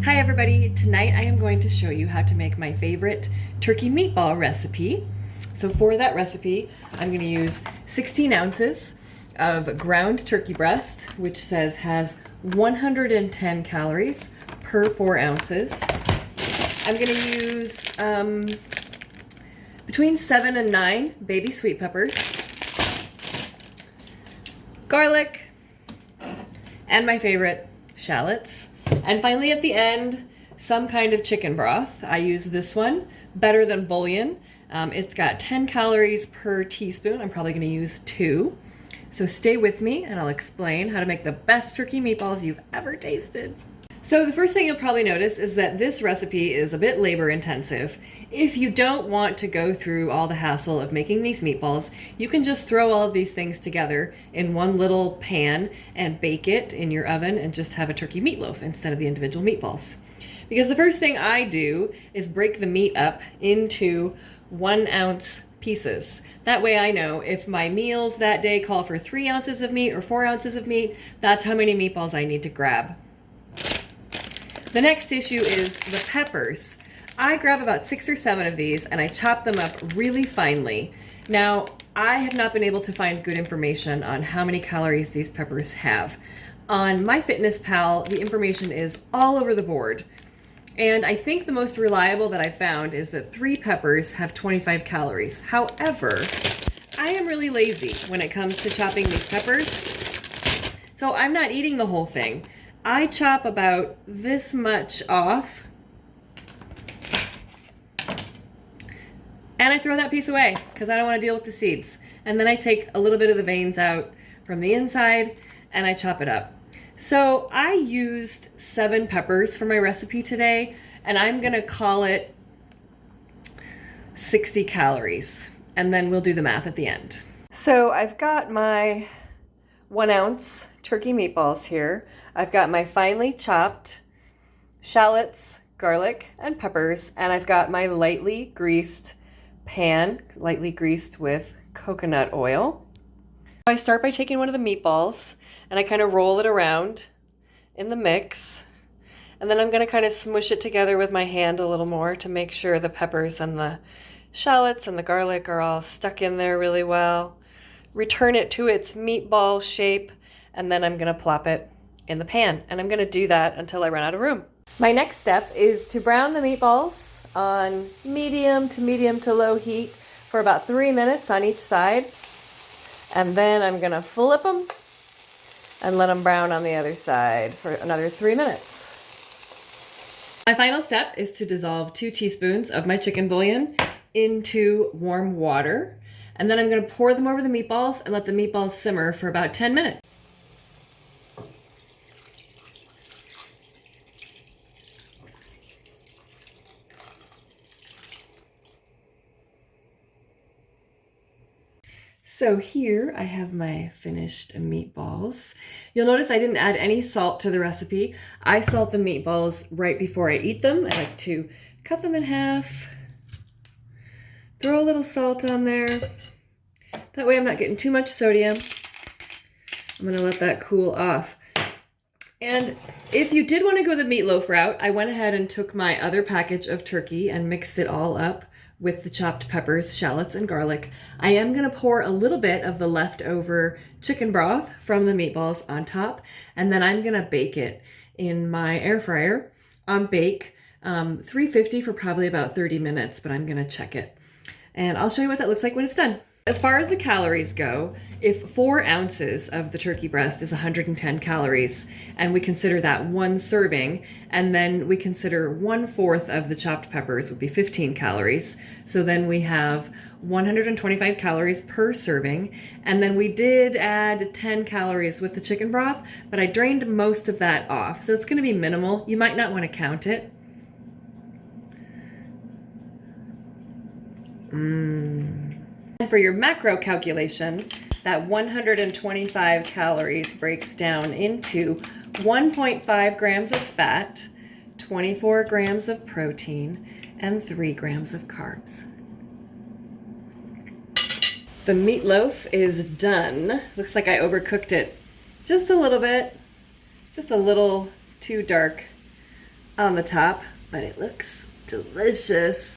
Hi everybody, tonight I am going to show you how to make my favorite turkey meatball recipe. So for that recipe, I'm going to use 16 ounces of ground turkey breast, which says has 110 calories per 4 ounces. I'm going to use between 7 and 9 baby sweet peppers, garlic, and my favorite, shallots. And finally at the end, some kind of chicken broth. I use this one, Better Than Bouillon. It's got 10 calories per teaspoon. I'm probably going to use 2. So stay with me and I'll explain how to make the best turkey meatballs you've ever tasted. So the first thing you'll probably notice is that this recipe is a bit labor intensive. If you don't want to go through all the hassle of making these meatballs, you can just throw all of these things together in one little pan and bake it in your oven and just have a turkey meatloaf instead of the individual meatballs. Because the first thing I do is break the meat up into 1 ounce pieces. That way I know if my meals that day call for 3 ounces of meat or 4 ounces of meat, that's how many meatballs I need to grab. The next issue is the peppers. I grab about 6 or 7 of these and I chop them up really finely. Now, I have not been able to find good information on how many calories these peppers have. On MyFitnessPal, the information is all over the board. And I think the most reliable that I found is that 3 peppers have 25 calories. However, I am really lazy when it comes to chopping these peppers, so I'm not eating the whole thing. I chop about this much off and I throw that piece away because I don't want to deal with the seeds. And then I take a little bit of the veins out from the inside and I chop it up. So I used 7 peppers for my recipe today and I'm going to call it 60 calories and then we'll do the math at the end. So I've got my 1 ounce turkey meatballs here. I've got my finely chopped shallots, garlic, and peppers, and I've got my lightly greased pan, lightly greased with coconut oil. I start by taking one of the meatballs and I kind of roll it around in the mix, and then I'm going to kind of smush it together with my hand a little more to make sure the peppers and the shallots and the garlic are all stuck in there really well. Return it to its meatball shape, and then I'm going to plop it in the pan. And I'm going to do that until I run out of room. My next step is to brown the meatballs on medium to low heat for about 3 minutes on each side. And then I'm going to flip them and let them brown on the other side for another 3 minutes. My final step is to dissolve 2 teaspoons of my chicken bouillon into warm water. And then I'm going to pour them over the meatballs and let the meatballs simmer for about 10 minutes. So here I have my finished meatballs. You'll notice I didn't add any salt to the recipe. I salt the meatballs right before I eat them. I like to cut them in half, throw a little salt on there. That way I'm not getting too much sodium. I'm going to let that cool off. And if you did want to go the meatloaf route, I went ahead and took my other package of turkey and mixed it all up with the chopped peppers, shallots, and garlic. I am going to pour a little bit of the leftover chicken broth from the meatballs on top, and then I'm going to bake it in my air fryer on bake 350 for probably about 30 minutes, but I'm going to check it. And I'll show you what that looks like when it's done. As far as the calories go, if 4 ounces of the turkey breast is 110 calories, and we consider that 1 serving, and then we consider 1/4 of the chopped peppers would be 15 calories. So then we have 125 calories per serving, and then we did add 10 calories with the chicken broth, but I drained most of that off. So it's going to be minimal. You might not want to count it. And for your macro calculation, that 125 calories breaks down into 1.5 grams of fat, 24 grams of protein, and 3 grams of carbs. The meatloaf is done. Looks like I overcooked it just a little bit, just a little too dark. on the top, but it looks delicious.